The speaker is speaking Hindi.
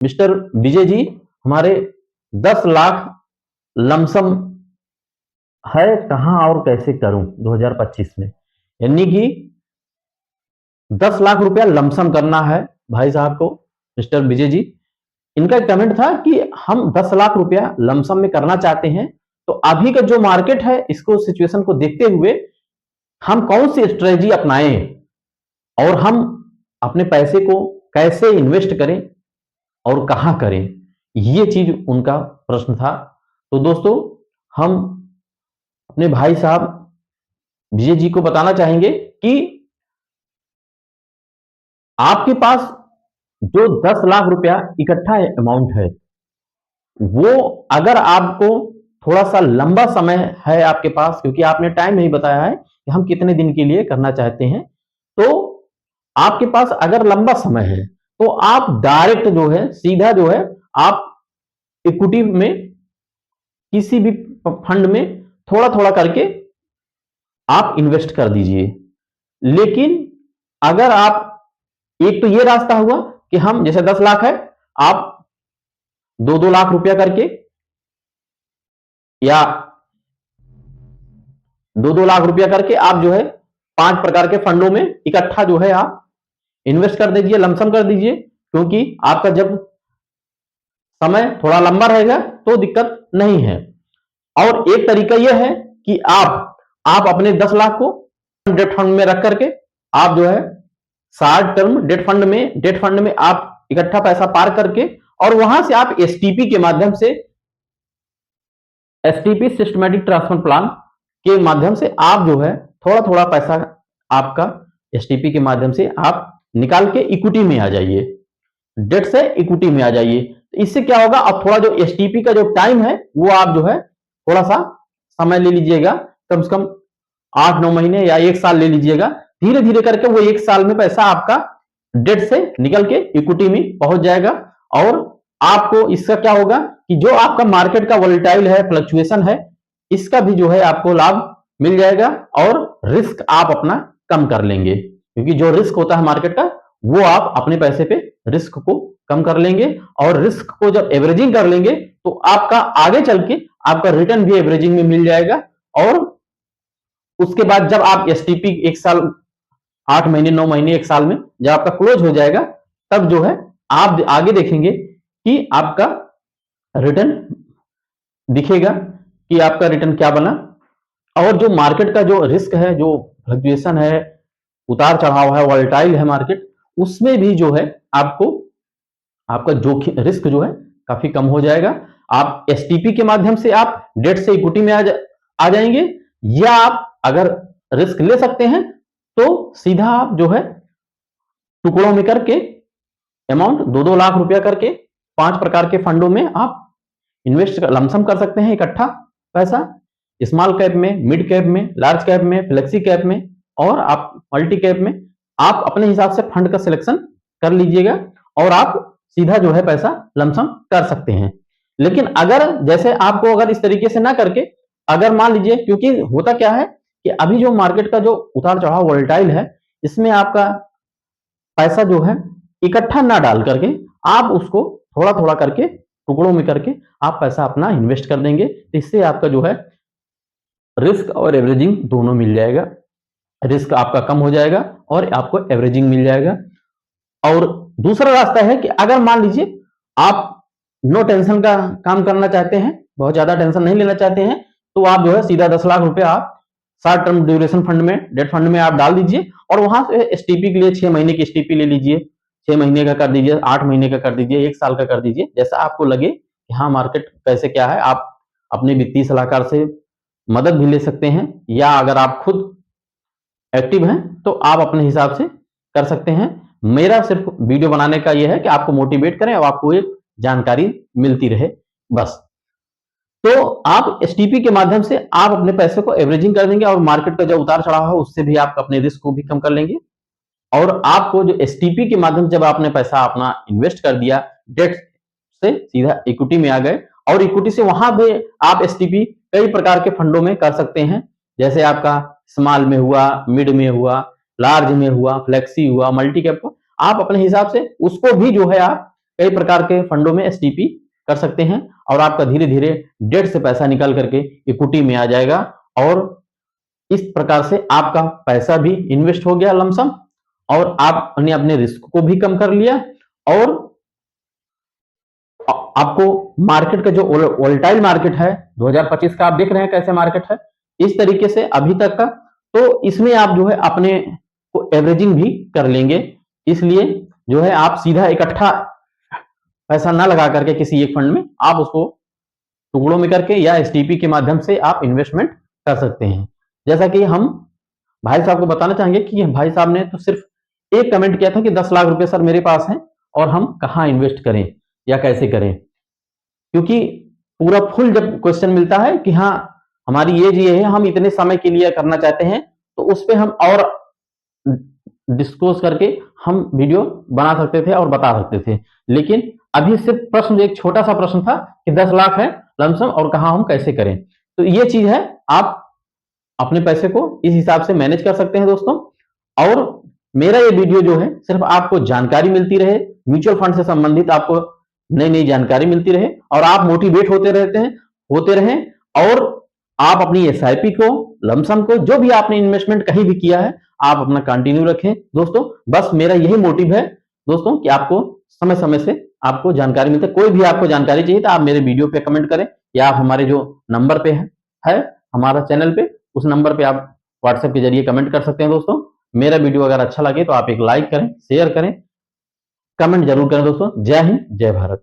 मिस्टर विजय जी, हमारे 10 लाख लमसम है, कहां और कैसे करूं 2025 में, यानी कि 10 लाख रुपया लमसम करना है भाई साहब को, मिस्टर विजय जी। इनका कमेंट था कि हम 10 लाख रुपया लमसम में करना चाहते हैं, तो अभी का जो मार्केट है इसको सिचुएशन को देखते हुए हम कौन सी स्ट्रेटजी अपनाएं और हम अपने पैसे को कैसे इन्वेस्ट करें और कहां करें, ये चीज उनका प्रश्न था। तो दोस्तों, हम अपने भाई साहब विजय जी को बताना चाहेंगे कि आपके पास जो 10 लाख रुपया इकट्ठा अमाउंट है, वो अगर आपको थोड़ा सा लंबा समय है आपके पास, क्योंकि आपने टाइम नहीं बताया है कि हम कितने दिन के लिए करना चाहते हैं, तो आपके पास अगर लंबा समय है तो आप डायरेक्ट जो है, सीधा जो है, आप इक्विटी में किसी भी फंड में थोड़ा थोड़ा करके आप इन्वेस्ट कर दीजिए। लेकिन अगर आप, एक तो ये रास्ता हुआ कि हम जैसे 10 लाख है, आप 2-2 लाख रुपया करके या 2-2 लाख रुपया करके आप जो है 5 प्रकार के फंडों में इकट्ठा जो है आप इन्वेस्ट कर दीजिए, लमसम कर दीजिए, क्योंकि आपका जब समय थोड़ा लंबा रहेगा तो दिक्कत नहीं है। और एक तरीका यह है कि आप अपने 10 लाख को डेट फंड में रख करके आप जो है शॉर्ट टर्म डेट फंड में आप इकट्ठा पैसा पार करके और वहां से आप एसटीपी के माध्यम से, एसटीपी सिस्टमेटिक ट्रांसफर प्लान के माध्यम से आप जो है थोड़ा थोड़ा पैसा आपका एसटीपी के माध्यम से आप निकाल के इक्विटी में आ जाइए, डेट से इक्विटी में आ जाइए। तो इससे क्या होगा, अब थोड़ा जो एसटीपी का जो टाइम है वो आप जो है थोड़ा सा समय ले लीजिएगा, कम से कम 8-9 महीने या 1 साल ले लीजिएगा। धीरे धीरे करके वो 1 साल में पैसा आपका डेट से निकल के इक्विटी में पहुंच जाएगा। और आपको इसका क्या होगा कि जो आपका मार्केट का वोलेटाइल है, फ्लक्चुएशन है, इसका भी जो है आपको लाभ मिल जाएगा और रिस्क आप अपना कम कर लेंगे, क्योंकि जो रिस्क होता है मार्केट का वो आप अपने पैसे पे रिस्क को कम कर लेंगे। और रिस्क को जब एवरेजिंग कर लेंगे तो आपका आगे चल के आपका रिटर्न भी एवरेजिंग में मिल जाएगा। और उसके बाद जब आप एसटीपी 1 साल, 8 महीने, 9 महीने, 1 साल में जब आपका क्लोज हो जाएगा, तब जो है आप आगे देखेंगे कि आपका रिटर्न दिखेगा कि आपका रिटर्न क्या बना। और जो मार्केट का जो रिस्क है, जो फ्लक्चुएशन है, उतार चढ़ाव है, वोलेटाइल है मार्केट, उसमें भी जो है आपको आपका जोखिम, रिस्क जो है काफी कम हो जाएगा। आप एसटीपी के माध्यम से आप डेट से इक्विटी में आ जाएंगे, या आप अगर रिस्क ले सकते हैं तो सीधा आप जो है टुकड़ों में करके अमाउंट 2-2 लाख रुपया करके 5 प्रकार के फंडों में आप इन्वेस्ट लमसम कर सकते हैं इकट्ठा पैसा, स्मॉल कैप में, मिड कैप में, लार्ज कैप में, फ्लेक्सी कैप में और आप मल्टी कैप में। आप अपने हिसाब से फंड का सिलेक्शन कर लीजिएगा और आप सीधा जो है पैसा लमसम कर सकते हैं। लेकिन अगर जैसे आपको अगर इस तरीके से ना करके, अगर मान लीजिए, क्योंकि होता क्या है कि अभी जो मार्केट का जो उतार चढ़ाव वोलेटाइल है, इसमें आपका पैसा जो है इकट्ठा ना डाल करके आप उसको थोड़ा थोड़ा करके टुकड़ों में करके आप पैसा अपना इन्वेस्ट कर देंगे, तो इससे आपका जो है रिस्क और एवरेजिंग दोनों मिल जाएगा। रिस्क आपका कम हो जाएगा और आपको एवरेजिंग मिल जाएगा। और दूसरा रास्ता है कि अगर मान लीजिए आप नो टेंशन का काम करना चाहते हैं, बहुत ज्यादा टेंशन नहीं लेना चाहते हैं, तो आप जो है सीधा 10 लाख रुपए आप शॉर्ट टर्म ड्यूरेशन फंड में, डेट फंड में आप डाल दीजिए और वहां से एसटीपी के लिए 6 महीने की एसटीपी ले लीजिए, 6 महीने का कर दीजिए, 8 महीने का कर दीजिए, 1 साल का कर दीजिए, जैसा आपको लगे कि हाँ मार्केट कैसे क्या है। आप अपने वित्तीय सलाहकार से मदद भी ले सकते हैं, या अगर आप खुद एक्टिव हैं तो आप अपने हिसाब से कर सकते हैं। मेरा सिर्फ वीडियो बनाने का यह है कि आपको मोटिवेट करें और आपको एक जानकारी मिलती रहे, बस। तो आप एसटीपी के माध्यम से आप अपने पैसे को एवरेजिंग कर देंगे और मार्केट का जो उतार चढ़ाव है उससे भी आप अपने रिस्क को भी कम कर लेंगे। और आपको जो एसटीपी के माध्यम से जब आपने पैसा अपना इन्वेस्ट कर दिया, डेट से सीधा इक्विटी में आ गए, और इक्विटी से वहां भी आप एसटीपी कई प्रकार के फंडों में कर सकते हैं, जैसे आपका स्मॉल में हुआ, मिड में हुआ, लार्ज में हुआ, फ्लेक्सी हुआ, मल्टी कैप, आप अपने हिसाब से उसको भी जो है आप कई प्रकार के फंडों में एसटीपी कर सकते हैं और आपका धीरे धीरे डेट से पैसा निकाल करके इक्विटी में आ जाएगा और इस प्रकार से आपका पैसा भी इन्वेस्ट हो गया लमसम और आपने अपने रिस्क को भी कम कर लिया और आपको मार्केट का जो वोलेटाइल मार्केट है 2025 का आप देख रहे हैं कैसे मार्केट है, इस तरीके से अभी तक का, तो इसमें आप जो है अपने को एवरेजिंग भी कर लेंगे। इसलिए जो है आप सीधा इकट्ठा पैसा ना लगा करके किसी एक फंड में आप उसको टुकड़ों में करके या एसटीपी के माध्यम से आप इन्वेस्टमेंट कर सकते हैं। जैसा कि हम भाई साहब को बताना चाहेंगे कि भाई साहब ने तो सिर्फ एक कमेंट किया था कि 10 लाख रुपए सर मेरे पास हैं और हम कहाँ इन्वेस्ट करें या कैसे करें, क्योंकि पूरा फुल जब क्वेश्चन मिलता है कि हाँ हमारी एज ये है, हम इतने समय के लिए करना चाहते हैं, तो उस पर हम और डिस्कस करके हम वीडियो बना सकते थे और बता सकते थे। लेकिन अभी सिर्फ प्रश्न एक छोटा सा प्रश्न था कि 10 लाख है लमसम और कहाँ हम कैसे करें, तो ये चीज है आप अपने पैसे को इस हिसाब से मैनेज कर सकते हैं दोस्तों। और मेरा ये वीडियो जो है सिर्फ आपको जानकारी मिलती रहे, म्यूचुअल फंड से संबंधित आपको नई नई जानकारी मिलती रहे और आप मोटिवेट होते रहें और आप अपनी एसआईपी को लमसम को जो भी आपने इन्वेस्टमेंट कहीं भी किया है आप अपना कंटिन्यू रखें दोस्तों। बस मेरा यही मोटिव है दोस्तों कि आपको समय समय से आपको जानकारी मिलती है। कोई भी आपको जानकारी चाहिए तो आप मेरे वीडियो पे कमेंट करें या आप हमारे जो नंबर पे है हमारा चैनल पे, उस नंबर पे आप व्हाट्सएप के जरिए कमेंट कर सकते हैं दोस्तों। मेरा वीडियो अगर अच्छा लगे तो आप एक लाइक करें, शेयर करें, कमेंट जरूर करें दोस्तों। जय हिंद, जय भारत।